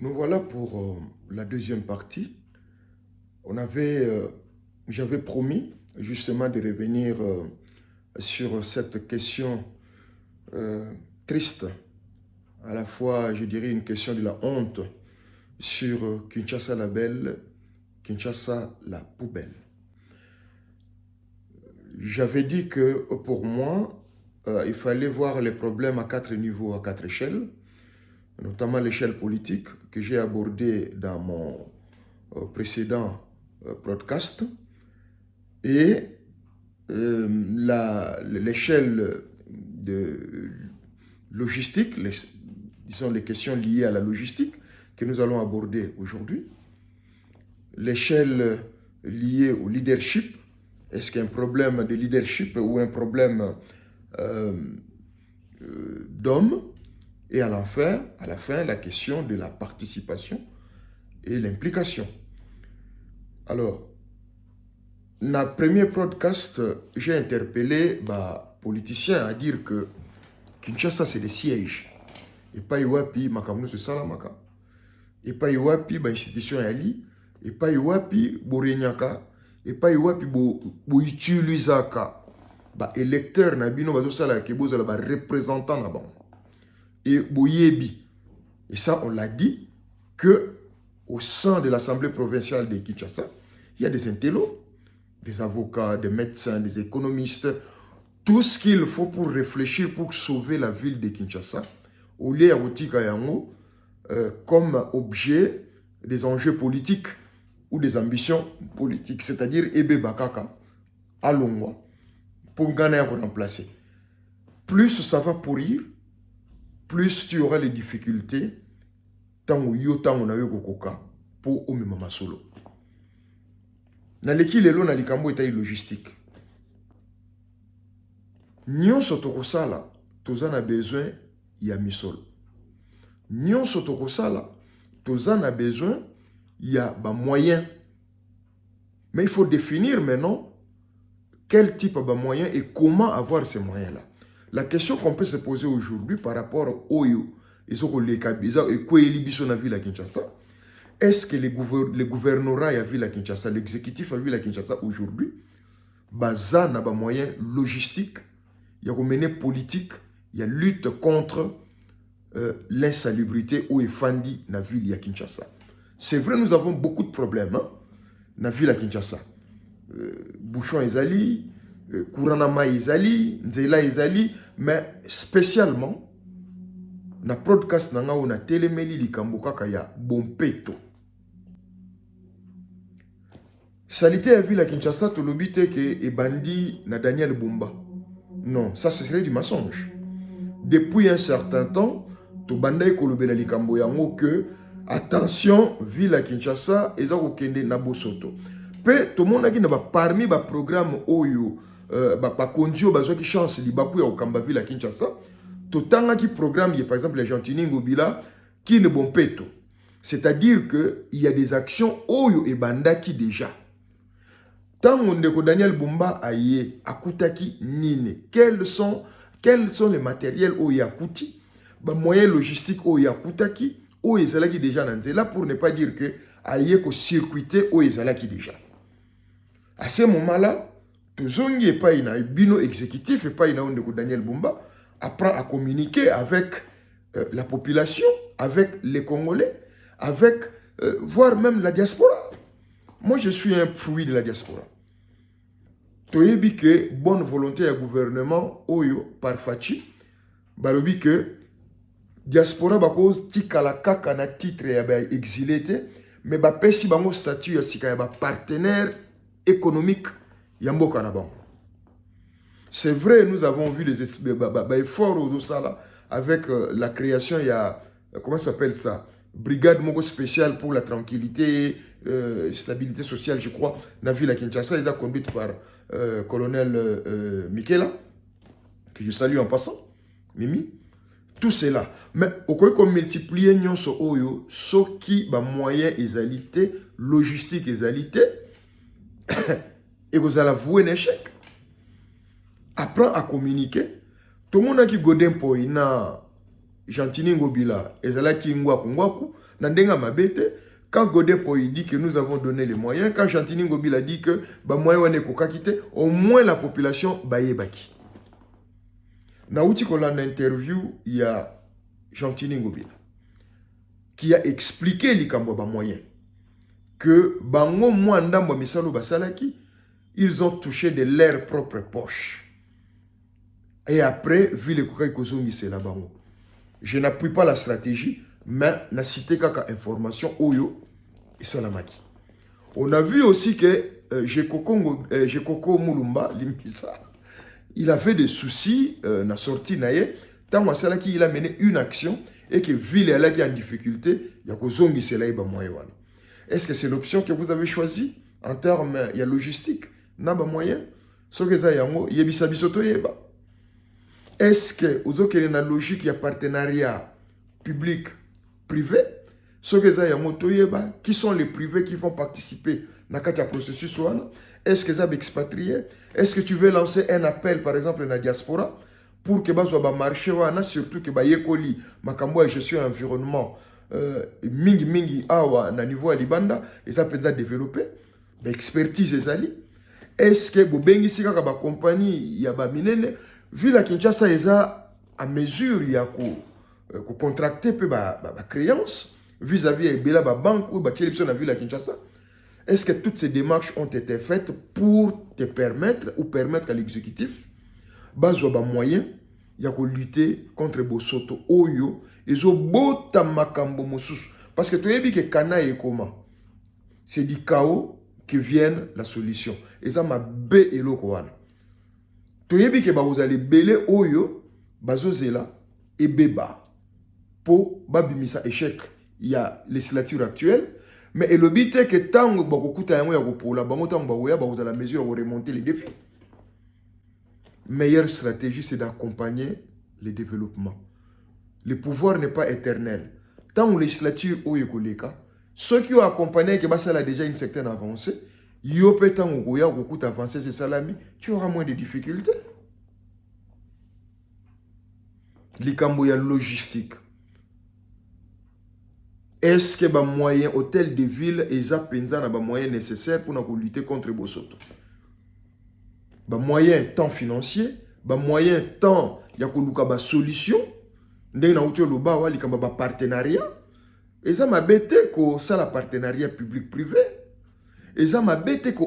Nous voilà pour la deuxième partie. J'avais promis justement de revenir sur cette question triste, à la fois, je dirais, une question de la honte sur Kinshasa la belle, Kinshasa la poubelle. J'avais dit que pour moi, il fallait voir les problèmes à 4 niveaux, à 4 échelles, notamment l'échelle politique que j'ai abordée dans mon précédent podcast, et l'échelle de logistique, disons les questions liées à la logistique que nous allons aborder aujourd'hui, l'échelle liée au leadership. Est-ce qu'il y a un problème de leadership ou un problème d'homme? Et à la fin, la question de la participation et l'implication. Alors, dans le premier podcast, j'ai interpellé les politiciens à dire que Kinshasa, c'est le siège. Et pas Iwapi, Makamounou, c'est Salamaka. Et pas Iwapi, institution Yali. Et pas Iwapi, Borenyaka. Et pas Iwapi, Boitulusaka. Électeur, Nabino, Bazosala, Keboza, représentant là-bas. Et Boyebi. Et ça, on l'a dit que au sein de l'Assemblée provinciale de Kinshasa, il y a des intellos, des avocats, des médecins, des économistes, tout ce qu'il faut pour réfléchir, pour sauver la ville de Kinshasa, au lieu de comme objet des enjeux politiques ou des ambitions politiques, c'est-à-dire Ebe Bakaka, Alongwa, pour gagner à remplacer. Plus ça va pourrir, plus tu auras les difficultés, tant que on a eu Kokoka, pour Omemama Solo. Dans l'équipe, na likambo est logistique. Nyon sotokosala, tozana besoin ya misolo. Nyon sotokosala, tozana besoin ya moyens. Mais il faut définir maintenant quel type de moyens et comment avoir ces moyens-là. La question qu'on peut se poser aujourd'hui par rapport au est-ce que le gouvernorat a vu la Kinshasa, l'exécutif a vu la Kinshasa aujourd'hui, baza na ba moyens logistiques, il y a mené politique, il y a lutte contre l'insalubrité ou effandi na ville ya Kinshasa. C'est vrai, nous avons beaucoup de problèmes na ville ya Kinshasa. Bouchon ezali, Kouranama ezali, Nzela ezali, mais spécialement na podcast nanga on a télémeli likambo kaka ya Bompeto. Salité à ville à Kinshasa, tu l'obité que bandi na Daniel Bumba. Non, ça ce serait du mensonge. Depuis un certain temps, tu bandai kolobela likambo yango que attention, ville à Kinshasa, eza kokende na Bosoto. Pe tout le monde a dit parmi les programmes oyo ba kondio bazwa ki chance li baku ya okamba ville à Kinshasa. Totanga qui programme, par exemple, les Gentini Ngobila, qui ne bon peto. C'est-à-dire qu'il y a des actions oyo et bandaki déjà. Tant on est Daniel Bumba aye, akutaki nine. Quels sont les matériels oyo akuti, les moyens logistiques oyo akutaki, oyo ezalaki déjà nanzela, pour ne pas dire que aye ko circuiter oyo ezalaki déjà. À ce moment-là, tozongi et pas ina bino exécutif et pas ina onde ko Daniel Bumba apprend à communiquer avec la population, avec les Congolais, avec, voire même la diaspora. Moi, je suis un fruit de la diaspora. Toyebi que bonne volonté à gouvernement, Oyo, par Fachi, balobi que diaspora bako tikala kaka na titre ya ba exilé, mais ba pesi bango statut ya sika ya ba partenaire économique ya mboka na bango. C'est vrai, nous avons vu les efforts au Dosala avec la création, il y a, comment ça s'appelle ça, brigade Mogo spéciale pour la tranquillité, stabilité sociale, je crois, dans la ville à Kinshasa, ils ont conduite par colonel Mikela, que je salue en passant, Mimi, tout cela. Mais au cas qu'on multiplie nyonso oyo, ce qui ba moyen égalité, logistique égalité, et vous allez avouer un échec. Apprends à communiquer. Tout le monde a qui godin pour ina Gentini Ngobila ezalaki ngwaku na ndenga mabete. Quand Godepo il dit que nous avons donné les moyens, quand Gentini Ngobila dit que ba moyen wane ko kakite, au moins la population bayebaki. Na uti ko la interview il y a Gentini Ngobila qui a expliqué likambo ba moyen que bango mwanda mwa misalo basalaki, ils ont touché de leur propre poche. Et après, vu les kokai kozongi c'est la bango. Je n'appuie pas la stratégie, mais na cité kaka information oyo et salamaki. On a vu aussi que Jekoko Mulumba Limpisa, il a fait des soucis na sortie naye tant wasalaki il a mené une action et que ville elle est en difficulté, ya kozongi c'est là ba moyen. Est-ce que c'est l'option que vous avez choisie en termes de logistique? Na ba moyen? Ce que ça yango yebisa bisoto yeba. Est-ce que vous avez une logique de partenariat public-privé? Ce que ça yango toyeba, qui sont les privés qui vont participer dans le processus? Est-ce que ça va expatrier? Est-ce que tu veux lancer un appel, par exemple, dans la diaspora, pour que ça marché, surtout que ça yekoli, makambo et gestion environnement, mingi awa na niveau à Libanda, et ça peut être développé, l'expertise est ali. Est-ce que vous bengi sika ka ba compagnie ya ba minene, vu la Kinshasa eza à mesure ya ko contracter pe ba créance vis-à-vis de Bela ba banque ou ba télévision na ville la Kinshasa? Est-ce que toutes ces démarches ont été faites pour te permettre ou permettre à l'exécutif bazwa ba moyen ya ko lutter contre Bosoto oyo ezo bota makambo mosusu parce que toyebi que kana et comment c'est du chaos que vienne la solution. Et ça m'a bé et l'okoan. Toyebi que vous allez belé oyo bazozela et beba pour babimisa échec. Il y a législature actuelle, mais le but est que tant que vous avez un moyen pour la banque, vous avez la mesure pour remonter les défis. Meilleure stratégie, c'est d'accompagner le développement. Le pouvoir n'est pas éternel. Tant que la législature oyo koleka, ceux qui ont accompagné que ça a déjà une certaine avancée, yo peut avancé ce salami, tu auras moins de difficultés. Likambo ya logistique. Est-ce que ba moyen hôtel de ville et za penza na ba moyen nécessaire pour lutter contre Bosoto? Ba moyen temps financier, ba moyen temps ya koluka ba solution, ndenge na uti loba wa likambo ba partenariat. Et ça m'a bêté que ça la partenariat public-privé. Et ça m'a bêté que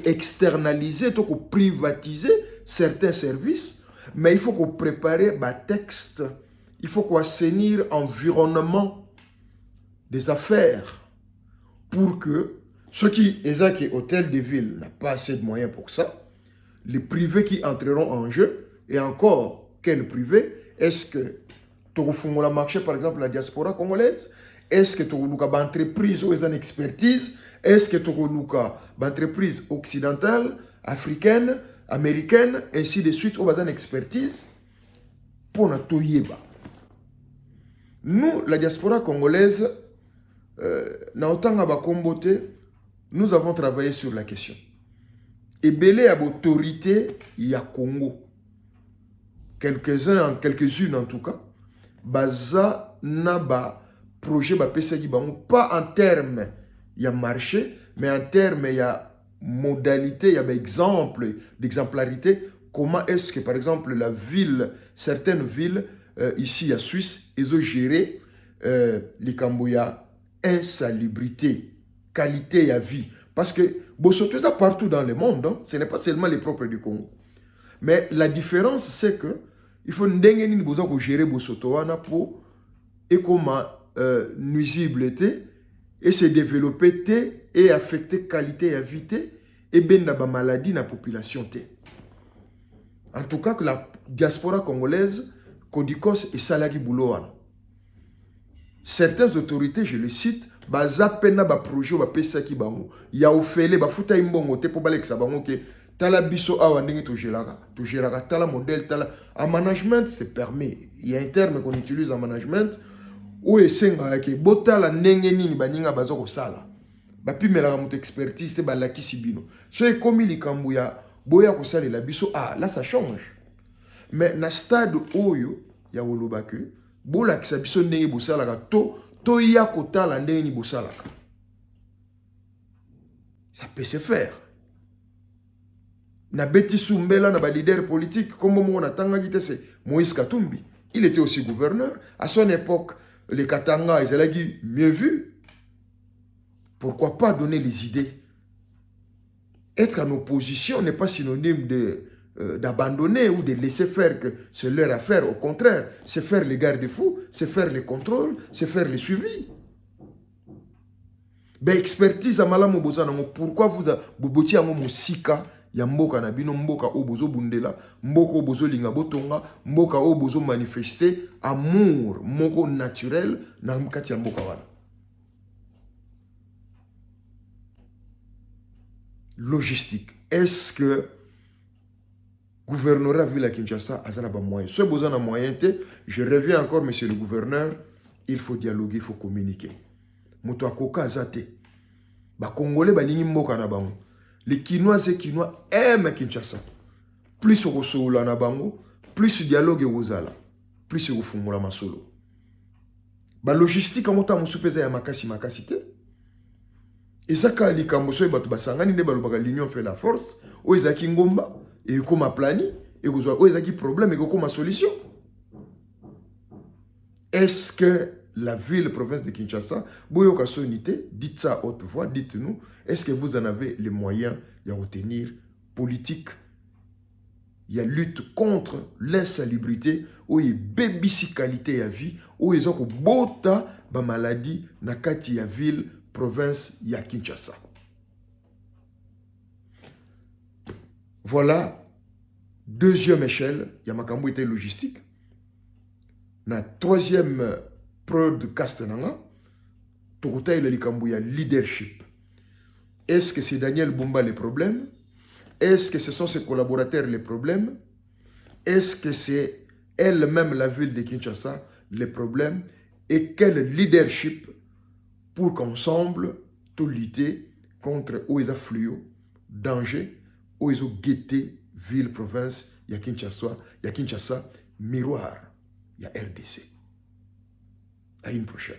externaliser, que privatiser certains services. Mais il faut qu'on prépare un texte. Il faut qu'on assainir l'environnement des affaires. Pour que ceux qui, hôtel de ville, n'a pas assez de moyens pour ça. Les privés qui entreront en jeu. Et encore, quel privé? Est-ce que tu as le marché, par exemple, la diaspora congolaise? Est-ce que tu as une entreprise ou une expertise? Est-ce que tu as une entreprise occidentale, africaine, américaine, ainsi de suite, ou une expertise? Pour notre yeba. Nous, la diaspora congolaise, nous avons travaillé sur la question. Et belé à l'autorité, il y a Congo. Quelques-unes en tout cas, baza naba projet ba PCI bango pas en termes il y a marché mais en termes il y a modalité il y a exemple d'exemplarité. Comment est-ce que par exemple la ville, certaines villes ici à Suisse, ils ont géré les Camboya insalubrité, qualité à vie, parce que Bosoto ça partout dans le monde, hein? Ce n'est pas seulement les propres du Congo, mais la différence c'est que il faut ndengeni besoin de gérer Bosoto wana pour et comment nuisible était et se développer et affecter qualité et vie et ben la maladie na population té. En tout cas que la diaspora congolaise Kodikos et Salaki Bouloana. Certaines autorités, je le cite, baza pena ba projet ba pesa ki bango. Ya ofele ba futa imbongo te po balek sa bango ke tala biso awa ndenge to géraka tala modèle tala en management c'est permis. Il y a un terme qu'on utilise en management où esenga ke botala ndenge nini baninga bazo ko sala. Ba pimela ka expertise te ba lakisi bino. So e komi likambo ya boya ko sala la biso là ça change. Mais na stade oyo ya woloba ke bolakisa biso ndenge bosalaka to ya kotala ndenge ni bosalaka. Ça peut se faire. Na beti Soumbela na ba leader politique comme on a tanga c'est Moïse Katumbi. Il était aussi gouverneur. À son époque, les Katanga, ils allaient mieux vu. Pourquoi pas donner les idées? Être en opposition n'est pas synonyme d'abandonner ou de laisser faire que c'est leur affaire. Au contraire, c'est faire les garde-fous, c'est faire les contrôles, c'est faire les suivis. Ben expertise à malamu bozana, pourquoi vous boboti yango musika ya mboka na bino, mboka obozo bundela, mboka obozo linga botonga, mboka obozo manifester amour moko naturel na mkati ya mboka wana. Logistique. Est-ce que gouvernorat ville à Kinshasa a un moyen? Ce besoin de moyen, je reviens encore, monsieur le gouverneur, il faut dialoguer, il faut communiquer. Moto akoka azate. Ba Congolais ba lingi mboka na bango. Les Kinois et Kinois aiment Kinshasa. Plus au Rosoula na bango, plus dialogue ozala, plus au fungola masolo. Ba logistique en montant musupeza ya makasi te. Et ça quand les Kamboso et batu basangani nde balobaka l'union fait la force, o ezaki ngomba et comme plani et o ezaki problème et comme solution. Est-ce que la ville, province de Kinshasa, Boyoka Sonité, dites ça à haute voix, dites-nous, est-ce que vous en avez les moyens de retenir politique? Il y a lutte contre l'insalubrité, où il y a bébisicalité à vie, où il y a bota ba maladie na kati ya ville, province ya Kinshasa. Voilà, deuxième échelle, il y a makambo était logistique. Na troisième podcast nanga, tokota il y a leadership. Est-ce que c'est Daniel Bumba le problème? Est-ce que ce sont ses collaborateurs les problèmes? Est-ce que c'est elle-même la ville de Kinshasa les problèmes? Et quel leadership pour qu'ensemble tout lutter contre les fluo, danger, où ils ont guetté ville, province, il y a Kinshasa, miroir, il y a RDC. À une prochaine.